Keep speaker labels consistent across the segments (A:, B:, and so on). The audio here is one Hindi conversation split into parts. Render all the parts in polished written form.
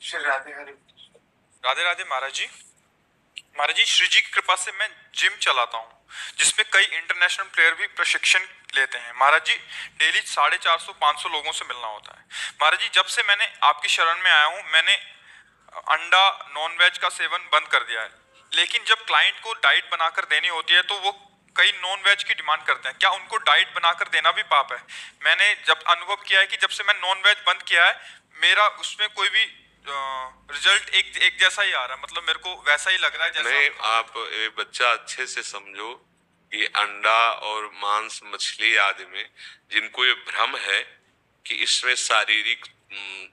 A: श्री राधे हरे।
B: राधे राधे महाराज जी। महाराज जी, श्री जी की कृपा से मैं जिम चलाता हूँ जिसमें कई इंटरनेशनल प्लेयर भी प्रशिक्षण लेते हैं। महाराज जी, डेली 450-500 लोगों से मिलना होता है। महाराज जी, जब से मैंने आपकी शरण में आया हूँ, मैंने अंडा नॉन वेज का सेवन बंद कर दिया है। लेकिन जब क्लाइंट को डाइट बनाकर देनी होती है तो वो कई नॉन वेज की डिमांड करते हैं। क्या उनको डाइट बनाकर देना भी पाप है? मैंने जब अनुभव किया है कि जब से मैं नॉन वेज बंद किया है, मेरा उसमें कोई भी रिजल्ट एक जैसा ही आ रहा है। मतलब मेरे को वैसा ही लग रहा है जैसा।
C: नहीं, आप ये बच्चा अच्छे से समझो कि अंडा और मांस, मछली आदि में जिनको ये भ्रम है कि इसमें शारीरिक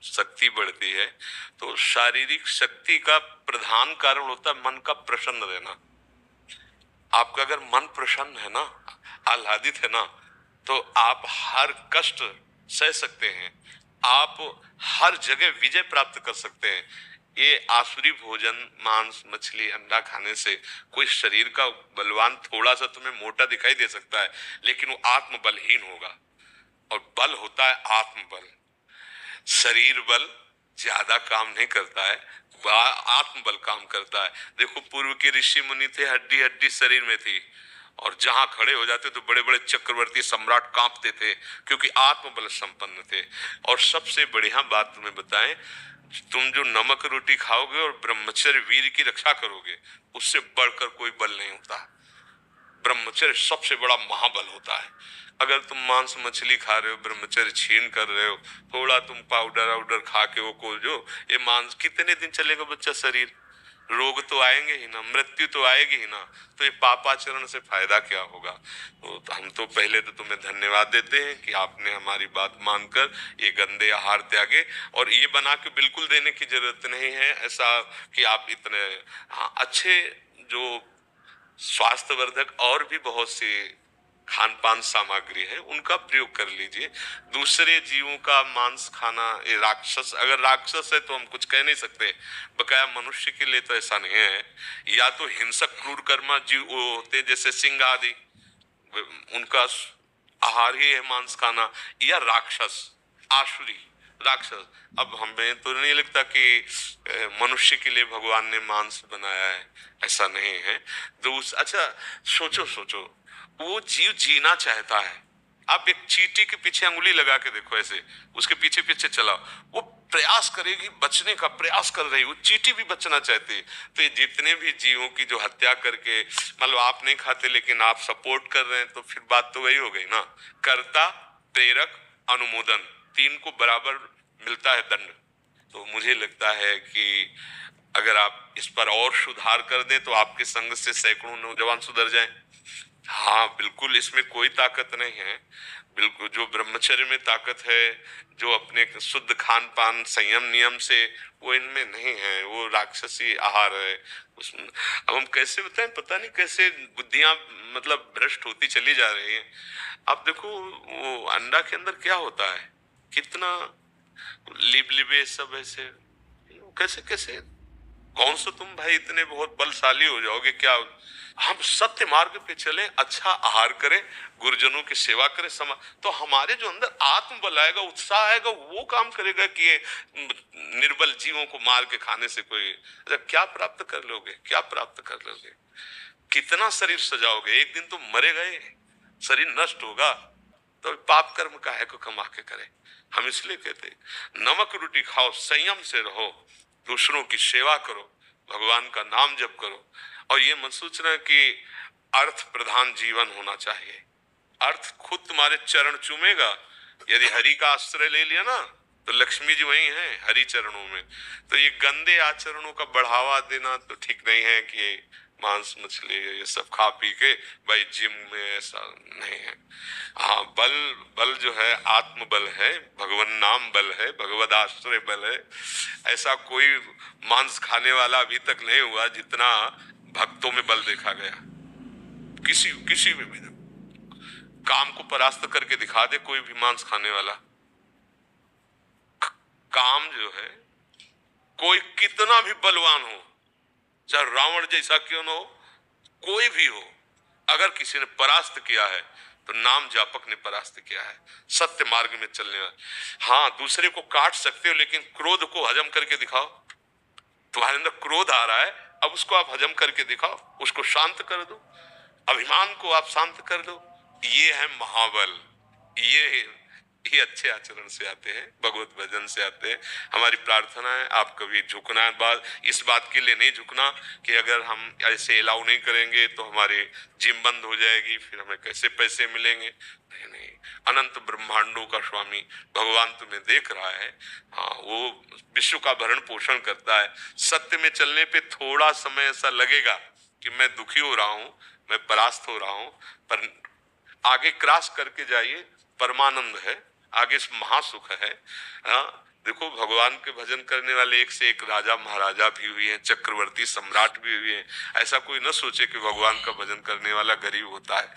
C: शक्ति बढ़ती है, तो शारीरिक शक्ति का प्रधान कारण होता है मन का प्रसन्न रहना। आपका अगर मन प्रसन्न है ना, आह्लादित है ना, तो आप हर कष्ट सह सकते हैं, आप हर जगह विजय प्राप्त कर सकते हैं। ये आसुरी भोजन, मांस, मछली, अंडा खाने से कोई शरीर का बलवान थोड़ा सा तुम्हें मोटा दिखाई दे सकता है, लेकिन वो आत्मबलहीन होगा। और बल होता है आत्मबल। शरीर बल ज्यादा काम नहीं करता है, आत्मबल काम करता है। देखो, पूर्व के ऋषि मुनि थे, हड्डी हड्डी शरीर में थी, और जहां खड़े हो जाते तो बड़े बड़े चक्रवर्ती सम्राट कांपते थे, क्योंकि आत्मबल संपन्न थे। और सबसे बढ़िया बात तुम्हें बताएं, तुम जो नमक रोटी खाओगे और ब्रह्मचर्य वीर की रक्षा करोगे, उससे बढ़कर कोई बल नहीं होता। ब्रह्मचर्य सबसे बड़ा महाबल होता है। अगर तुम मांस मछली खा रहे हो, ब्रह्मचर्य छीन कर रहे हो, थोड़ा तुम पाउडर वाउडर खा के वो को जो ये मांस कितने दिन चलेगा बच्चा शरीर? रोग तो आएंगे ही ना, मृत्यु तो आएगी ही ना, तो ये पापाचरण से फायदा क्या होगा? तो हम तो पहले तो तुम्हें धन्यवाद देते हैं कि आपने हमारी बात मानकर ये गंदे आहार त्यागे। और ये बना के बिल्कुल देने की जरूरत नहीं है ऐसा कि आप इतने, हाँ, अच्छे जो स्वास्थ्यवर्धक और भी बहुत सी खान पान सामग्री है उनका प्रयोग कर लीजिए। दूसरे जीवों का मांस खाना, ये राक्षस, अगर राक्षस है तो हम कुछ कह नहीं सकते, बकाया मनुष्य के लिए तो ऐसा नहीं है। या तो हिंसक क्रूर कर्मा जीव वो होते जैसे सिंह आदि, उनका आहार ही है मांस खाना, या राक्षस, आसुरी राक्षस। अब हमें तो नहीं लगता कि मनुष्य के लिए भगवान ने मांस बनाया है, ऐसा नहीं है। अच्छा, सोचो सोचो, वो जीव जीना चाहता है। आप एक चींटी के पीछे अंगुली लगा के देखो, ऐसे उसके पीछे पीछे चलाओ, वो प्रयास करेगी, बचने का प्रयास कर रही, वो चींटी भी बचना चाहती है। तो ये जितने भी जीवों की जो हत्या करके, मतलब आप नहीं खाते लेकिन आप सपोर्ट कर रहे हैं, तो फिर बात तो वही हो गई ना। कर्ता, प्रेरक, अनुमोदन, तीन को बराबर मिलता है दंड। तो मुझे लगता है कि अगर आप इस पर और सुधार कर दें तो आपके संग से सैकड़ों नौजवान सुधर जाएं। हाँ बिल्कुल, इसमें कोई ताकत नहीं है। बिल्कुल जो ब्रह्मचर्य में ताकत है, जो अपने शुद्ध खान पान संयम नियम से, वो इनमें नहीं है, वो राक्षसी आहार है उसमें। अब हम कैसे बताएं, पता नहीं कैसे बुद्धियां मतलब भ्रष्ट होती चली जा रही है। आप देखो वो अंडा के अंदर क्या होता है, कितना लिबलिबे सब ऐसे, कैसे कैसे, कौन सा तुम भाई इतने बहुत बलशाली हो जाओगे क्या? हम सत्य मार्ग पे चले, अच्छा आहार करें, गुरुजनों की सेवा करें, तो हमारे जो अंदर आत्मबल आएगा, उत्साह आएगा, वो काम करेगा कि ये निर्बल जीवों को मार के खाने से कोई क्या प्राप्त कर लोगे, क्या प्राप्त कर लोगे? कितना शरीर सजाओगे? एक दिन तो मरे गए, शरीर नष्ट होगा, तो पाप कर्म काहे को कमा के करे? हम इसलिए कहते नमक रोटी खाओ, संयम से रहो, दूसरों की सेवा करो, भगवान का नाम जप करो। और ये मत सोचना कि अर्थ प्रधान जीवन होना चाहिए। अर्थ खुद तुम्हारे चरण चूमेगा। यदि हरि का आश्रय ले लिया ना, तो लक्ष्मी जी वही है हरि चरणों में। तो ये गंदे आचरणों का बढ़ावा देना तो ठीक नहीं है कि मांस मछली ये सब खा पी के भाई जिम में, ऐसा नहीं है। हाँ, बल बल जो है आत्मबल है, भगवान नाम बल है, भगवद आश्रय बल है। ऐसा कोई मांस खाने वाला अभी तक नहीं हुआ जितना भक्तों में बल देखा गया। किसी में भी काम को परास्त करके दिखा दे कोई भी मांस खाने वाला। काम जो है, कोई कितना भी बलवान हो, चाहे रावण जैसा क्यों न हो, कोई भी हो, अगर किसी ने परास्त किया है तो नाम जापक ने परास्त किया है, सत्य मार्ग में चलने वाले। हाँ, दूसरे को काट सकते हो लेकिन क्रोध को हजम करके दिखाओ, तुम्हारे अंदर क्रोध आ रहा है, अब उसको आप हजम करके दिखाओ, उसको शांत कर दो, अभिमान को आप शांत कर दो। ये है महाबल। ये अच्छे आचरण से आते हैं, भगवत भजन से आते हैं। हमारी प्रार्थना है आप कभी झुकना इस बात के लिए नहीं झुकना कि अगर हम ऐसे अलाउ नहीं करेंगे तो हमारे जिम बंद हो जाएगी, फिर हमें कैसे पैसे मिलेंगे। नहीं नहीं, अनंत ब्रह्मांडों का स्वामी भगवान तुम्हें देख रहा है। हाँ, वो विश्व का भरण पोषण करता है। सत्य में चलने पे थोड़ा समय ऐसा लगेगा कि मैं दुखी हो रहा हूं, मैं परास्त हो रहा हूं, पर आगे क्रॉस करके जाइए, परमानंद है, आगे महासुख है। हाँ, देखो भगवान के भजन करने वाले एक से एक राजा महाराजा भी हुए हैं, चक्रवर्ती सम्राट भी हुए हैं। ऐसा कोई न सोचे कि भगवान का भजन करने वाला गरीब होता है,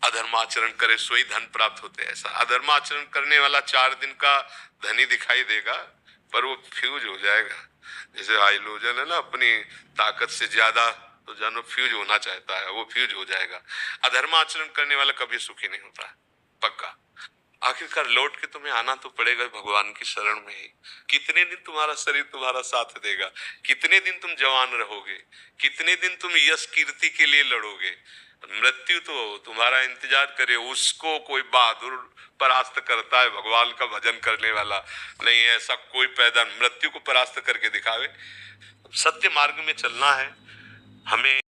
C: अधर्माचरण करे सोई धन प्राप्त होते हैं। ऐसा अधर्माचरण करने वाला 4 दिन का धनी दिखाई देगा, पर वो फ्यूज हो जाएगा। जैसे हाइड्रोजन है ना, अपनी ताकत से ज्यादा तो जानो फ्यूज होना चाहता है, वो फ्यूज हो जाएगा। अधर्माचरण करने वाला कभी सुखी नहीं होता है, पक्का। आखिरकार लौट के तुम्हें आना तो पड़ेगा भगवान की शरण में ही। कितने दिन तुम्हारा शरीर तुम्हारा साथ देगा, कितने दिन तुम जवान रहोगे, कितने दिन तुम यश कीर्ति के लिए लड़ोगे। मृत्यु तो तुम्हारा इंतजार करे, उसको कोई बहादुर परास्त करता है भगवान का भजन करने वाला। नहीं, ऐसा कोई पैदा मृत्यु को परास्त करके दिखावे। सत्य मार्ग में चलना है हमें।